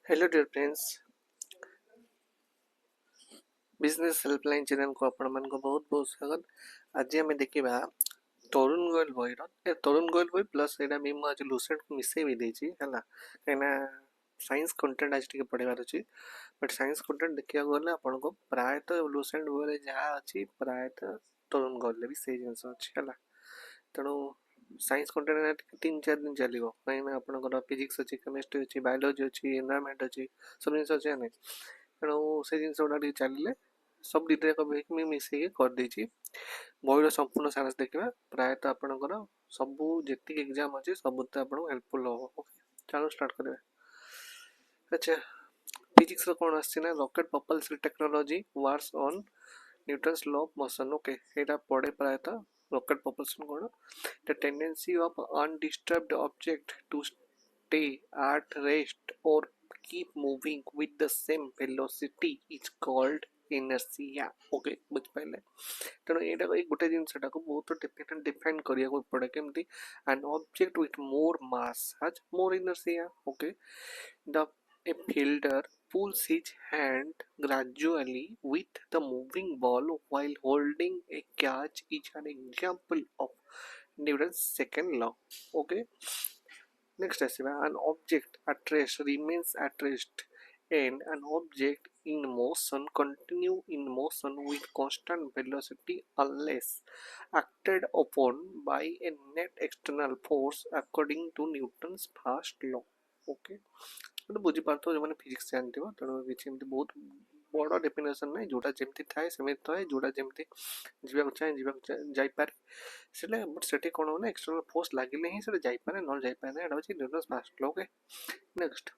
Hello dear friends, business helpline channel को आपण मन को बहुत बहुत स्वागत। आज आम देखा तरुण गोयल बही तरुण गोयल बही प्लस यहाँ भी मुझे लुसेंट को मिसई भी देती है कहीं साइंस कंटेंट आज टे पढ़ार अच्छी बट साइंस कंटेंट देखा गले आपन को प्रायतः लुसेंट बही जहाँ अच्छी प्रायतः तरुण गोयल भी से जिन अच्छी है तेणु साइंस कंटेंट 3-4 दिन चलो कहीं आपंकर फिजिक्स अच्छी केमिस्ट्री अच्छी बायोलोजी अच्छी एनवायरमेंट अच्छी सब जिन अच्छे ना तेणु से जिन गुड़ा चलिए सब दुटा जाक मिसेक करदे बहीर संपूर्ण सारांश देखा प्रायतः आपंकर सबू जी एग्जाम अच्छे सब आपको हेल्पफुल हम। ओके चलो स्टार्ट करें। अच्छा फिजिक्स कौन आना rocket propulsion technology works on Newton's law of motion. Okay यहाँ पढ़े प्रायतः रॉकेट propulsion कौन the tendency of undisturbed object to stay at rest or keep moving with the same velocity is called inertia। Okay बुझ पाइले तेणु यहाँ गोटे जिनसा बहुत डिफाइन करा पड़े केमती an object with more mass has more inertia। Okay the a fielder pulls his hand gradually with the moving ball while holding a catch is an example of Newton's second law। okay next an object at rest remains at rest and an object in motion continue in motion with constant velocity unless acted upon by a net external force according to Newton's first law। okay तो बुझीपार जो मैंने physics जानते हो तेणु किसी बहुत बड़ definition ना जोटा जमी थाए सेमती थाए जोटा जमी जावाक चाहे जापारे से बट से कौन हो एक्सटर्नल फोर्स लगे ही जापारे न जापारे यहाँ हूँ Newton's first law. Okay next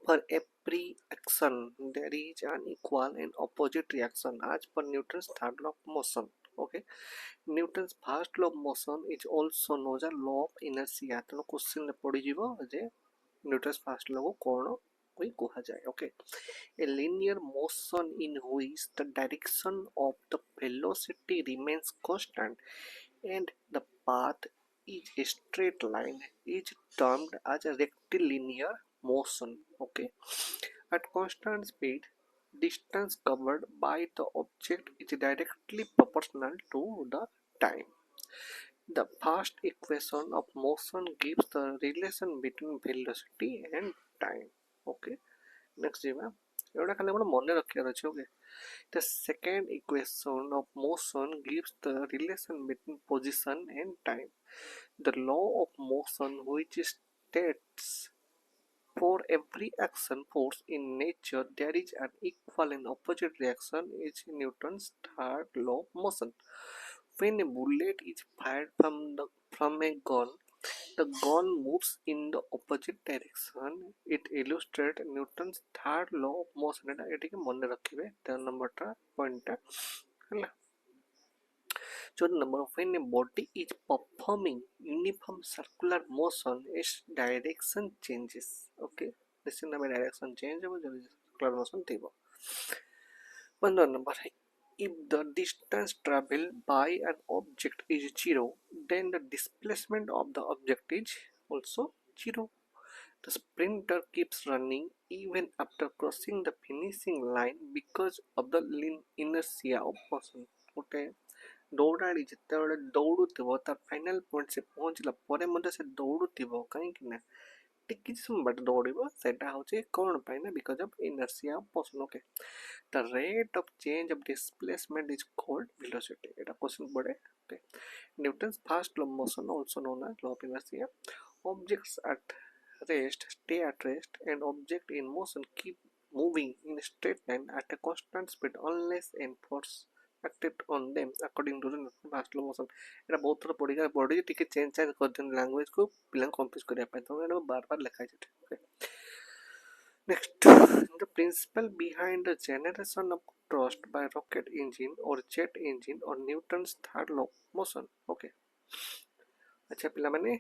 for every action there is an equal and opposite reaction as per Newton's third law of motion। okay Newton's first law of motion is also known as law of inertia। तेणु question पड़ जे Newton's first law को कौन कोई कहा जाए। Okay a linear motion in which the direction of the velocity remains constant and the path is a straight line is termed as a rectilinear motion। okay at constant speed distance covered by the object is directly proportional to the time। the first equation of motion gives the relation between velocity and time। okay next जीवा एवढा खाली आपण मने रखियार अछि। Okay the second equation of motion gives the relation between position and time। the law of motion which states for every action force in nature there is an equal and opposite reaction is Newton's third law of motion। when a bullet is fired from a gun the gun moves in the opposite direction it illustrates Newton's third law of motion। एटा के मन रखिबे 13 number टा point टा हला। 14 number when a body is performing uniform circular motion its direction changes। okay निश्चित भाव direction change हो जब circular motion थिबो। 15 number if the distance traveled by an object is zero then the displacement of the object is also zero। the sprinter keeps running even after crossing the finishing line because of the inertia of motion। गोटे दौड़ाड़ी जिते दौड़ुव तार final point से पहुँचला से दौड़ुव कहीं किसी समय बाट दौड़ से कौन पाई because of inertia of motion. Okay the rate of change of displacement is called velocity। এটা क्वेश्चन पड़े। Okay Newton's first law of motion also known as law of inertia। objects at rest stay at rest and object in motion keep moving in a straight line at a constant speed unless any force acted on them according to the Newton's first law of motion। এটা बहुत थोड़ा पढ़ी टिके change कर then language को पिला confuse करिया पाए तो एटा बार बार लिखा जाय। Okay next the principle behind the generation of thrust by rocket engine or jet engine or Newton's third law of motion। okay अच्छा पिला माने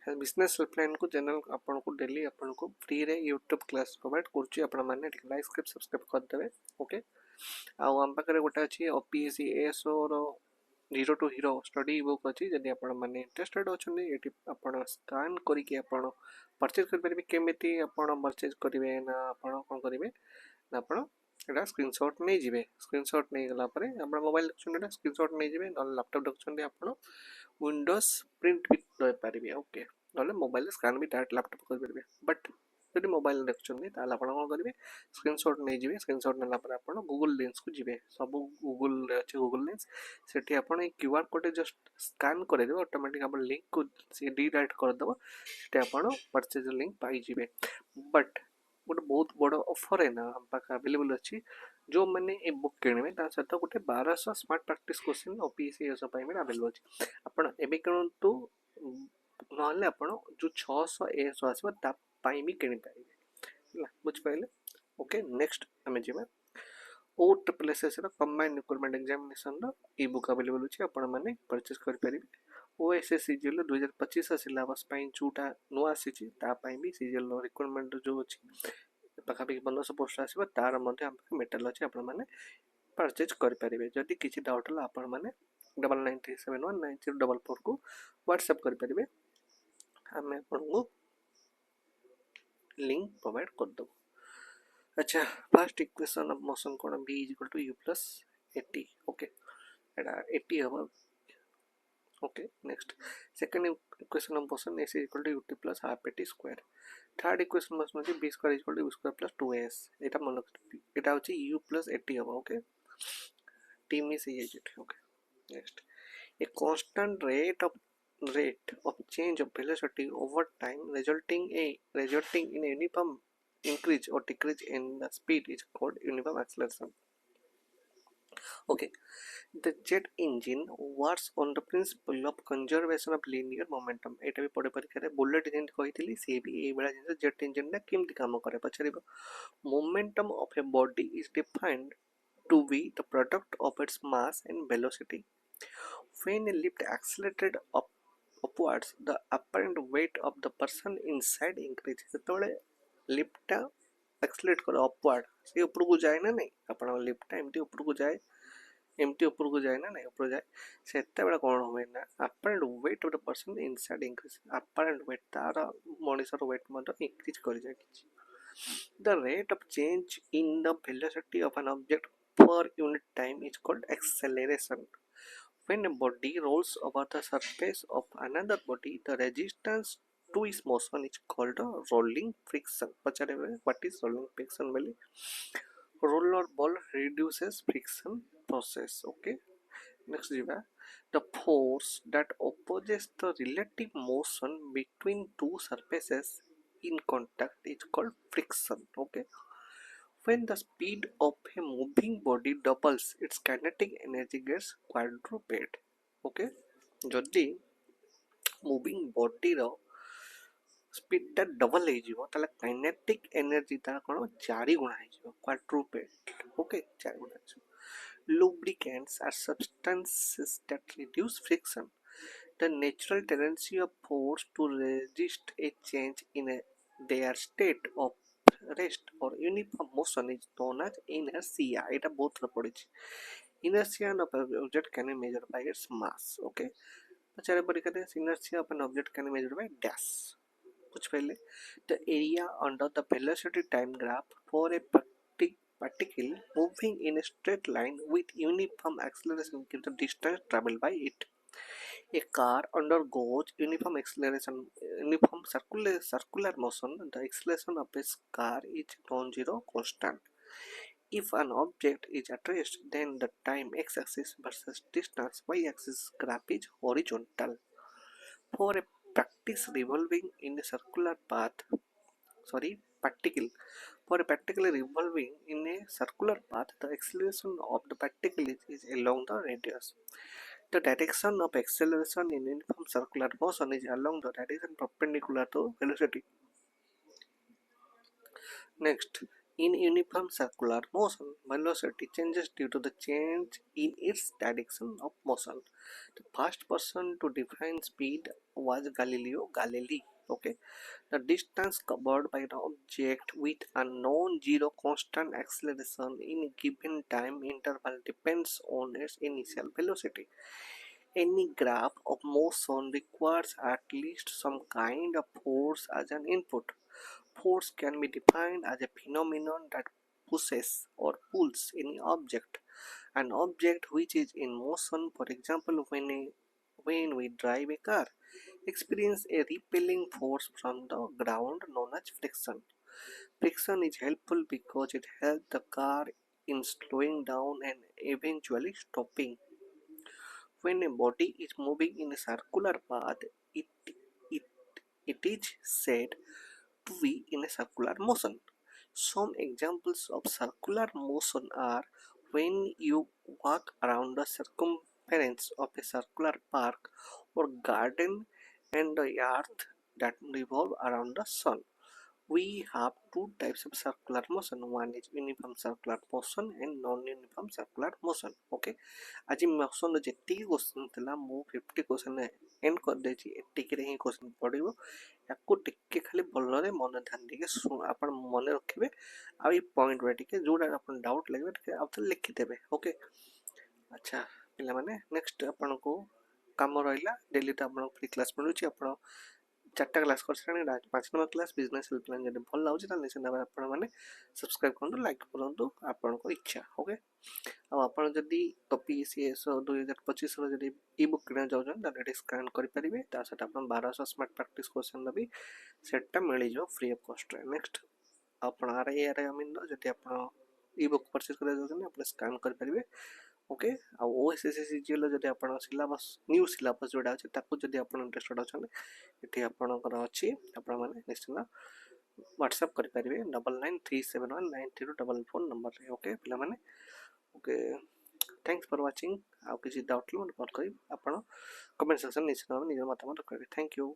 बिजनेस हेल्पलाइन को चैनल आपन को डेली आपन को फ्री रे यूट्यूब क्लास प्रोवाइड करछि आपन माने लाइक सब्सक्राइब कर देबे। ओके आ हम पाखरे गोटा अछि ओपीएससी एसओ रो zero to hero study book अच्छी जदि आपण मैंने इंटरेस्टेड अच्छा ये आप स्कान करके आप परचेज करेंगे केमी आप परचेज करेंगे ना आप कौन करेंगे ना आप स्क्रीनशॉट नहीं जाए स्क्रीनशॉट नहीं गलापर आप मोबाइल देखते स्क्रीनशॉट नहीं जाए ना लैपटॉप देखते आप विंडोज प्रिंट भी रहीपर ओके ना मोबाइल स्कान भी डायरेक्ट लैपटॉप करेंगे बट जब मोबाइल देखते आप कौन करेंगे स्क्रीनशॉट नहीं जाए स्क्रीनशॉट नालापर आप गूगल लेंस को जी सब गूगल अच्छे गूगल लेंस से क्यूआर कोड जस्ट स्कान कर ऑटोमेटिक आप लिंक को रिडायरेक्ट करदेव से आप परचेज लिंक पाइबे बट गोटे बहुत बड़ ऑफर है ना हम पाखे अवेलेबल अच्छी जो मैंने ये बुक किणवे सहित गोटे 1200 smart practice question OPSC available अच्छी आप एवं किणु ना जो 600 एस आसपाई भी किपारे बुझिपारे ओके नेक्स्ट आम जा ओ triple S combined recruitment examination ebook available अच्छी आपने परचेज करेंगे ओएसएस सीजीएल 2025 सिलेबस जोटा नुआ आसी भी सीजीएल रिक्रूटमेंट जो अच्छी पाखापाखि 1500 पोस्ट आसो तार मेटेरियल अच्छे आपने परचेज करेंगे जदि किसी डाउट है आप 9937190444 को व्हाट्सएप करेंगे आम आपको लिंक प्रोवाइड करदेव अच्छा फर्स्ट इक्वेशन ऑफ मोशन कौन v equal to u plus at okay एटा एटी हम okay next second equation of motion s equal to ut plus half at square third equation motion होची b square equal to u square plus 2s एटा मन एटा होची u plus at हम okay T miss हो जाए okay next a constant rate of change of velocity over time resulting in a uniform increase or decrease in the speed is called uniform acceleration okay the jet engine works on the principle of conservation of linear momentum एटा भी पढ़े परीक्षा रे bullet gent कहितली से भी ए बेला जिंस jet engine ना केमति काम करे पछरिबो momentum of a body is defined to be the product of its mass and velocity when a lift accelerated upwards the apparent weight of the person inside increases ଯେତେବେଳେ lift एक्सलेट करे upward से ऊपर को जाए ना नहीं अपन लिफ्ट एमटी ऊपर को जाए एमटी ऊपर को जाए ना नहीं ऊपर जाए सेते बेला कोन होवे ना apparent weight of the person inside increase apparent weight तार मनुष्यर weight मत increase कर जाए the rate of change in the velocity of an object per unit time is called acceleration when a body rolls over the surface of another body, the resistance to its motion is called a rolling friction. What is rolling friction? Roller ball reduces friction process. Okay. Next, the force that opposes the relative motion between two surfaces in contact is called friction. Okay. When the speed of a moving body doubles, its kinetic energy gets quadrupled. Okay, जदि moving body रो speed टा double हो ताले kinetic energy तार कोन 4 गुणा हो क्वाड्रुप्लेट okay 4 गुणा lubricants are substances that reduce friction the natural tendency of force to resist a change in their state of rest or uniform motion is known as inertia এটা বহুত থর পড়েছি inertia of an object can be measured by its mass okay पचारे परीक्षा दे inertia of an object can be measured by dash कुछ पहले the area under the velocity time graph for a particle moving in a straight line with uniform acceleration gives the distance traveled by it a car undergoes uniform acceleration uniform circular motion the acceleration of a car is non-zero constant if an object is at rest, then the time x-axis versus distance y-axis graph is horizontal. For a practice revolving in a circular path, particle. For a particle revolving in a circular path, the acceleration of the particle is along the radius. The direction of acceleration in uniform circular motion is along the direction perpendicular to velocity. Next, in uniform circular motion, velocity changes due to the change in its direction of motion. The first person to define speed was Galileo Galilei. Okay, the distance covered by an object with a non-zero constant acceleration in a given time interval depends on its initial velocity. Any graph of motion requires at least some kind of force as an input. Force can be defined as a phenomenon that pushes or pulls any object. An object which is in motion, for example, when we drive a car, experience a repelling force from the ground known as friction. Friction is helpful because it helps the car in slowing down and eventually stopping. When a body is moving in a circular path, it, it, it is said to be in a circular motion. Some examples of circular motion are when you walk around the circumference of a circular park or garden and the earth that revolve around the sun. We have two types of circular motion. One is uniform circular motion and non-uniform circular motion. Okay, आज motion ଯେତିକି question ଥିଲା ମୁଁ 50 question and କରିଦେଇଛି ଏତିକିରେ ହିଁ question ପଡ଼ିବ ୟାକୁ ଟିକେ ଖାଲି ଭଲରେ ମନ ଧ୍ୟାନ ଦେଇକି ଆପଣ ମନେ ରଖିବେ ଆଉ ଏଇ ପଏଣ୍ଟ ଗୁଡ଼ା ଟିକେ ଯୋଉଟା ଆପଣ ଡାଉଟ୍ ଲାଗିବ ଟିକେ ଆଉ ଥରେ ଲେଖିଦେବେ ଓକେ ଆଚ୍ଛା ପିଲାମାନେ ନେକ୍ସଟ ଆପଣଙ୍କୁ କାମ ରହିଲା ଡେଲି ତ ଆପଣଙ୍କୁ ଫ୍ରି କ୍ଲାସ୍ ମିଳୁଛି ଆପଣ 4टा क्लास कर सारे 5 नंबर क्लास बिजनेस हेल्पलाइन जब भल लगे तो निश्चित भाव आपने सब्सक्राइब करूँ लाइक करूँ आपण इच्छा ओके आपड़ जदि OPCS 2025 जब इ बुक किणा चाहते स्कान करेंगे सहित आप 1200 स्मार्ट प्रैक्टिस क्वेश्चन भी सेटा मिल जाओ फ्री ऑफ कॉस्ट नेक्स्ट आप RI मीन जब आप इ बुक परचेज कर स्कान करेंगे ओके आउ OSSC CGL जब आप सिलेबस न्यू सिलेबस जोड़ा अच्छे जब आप इंटरेस्टेड अच्छा ये आपंकर अच्छी आपने निश्चिंत व्हाट्सएप करेंगे 9937193244 नंबर ओके पे ओके थैंक्स फॉर वाचिंग आउ किसी डाउट मत कॉल कर कमेंट सेक्शन निश्चित भाव निज मतामत रखेंगे थैंक यू।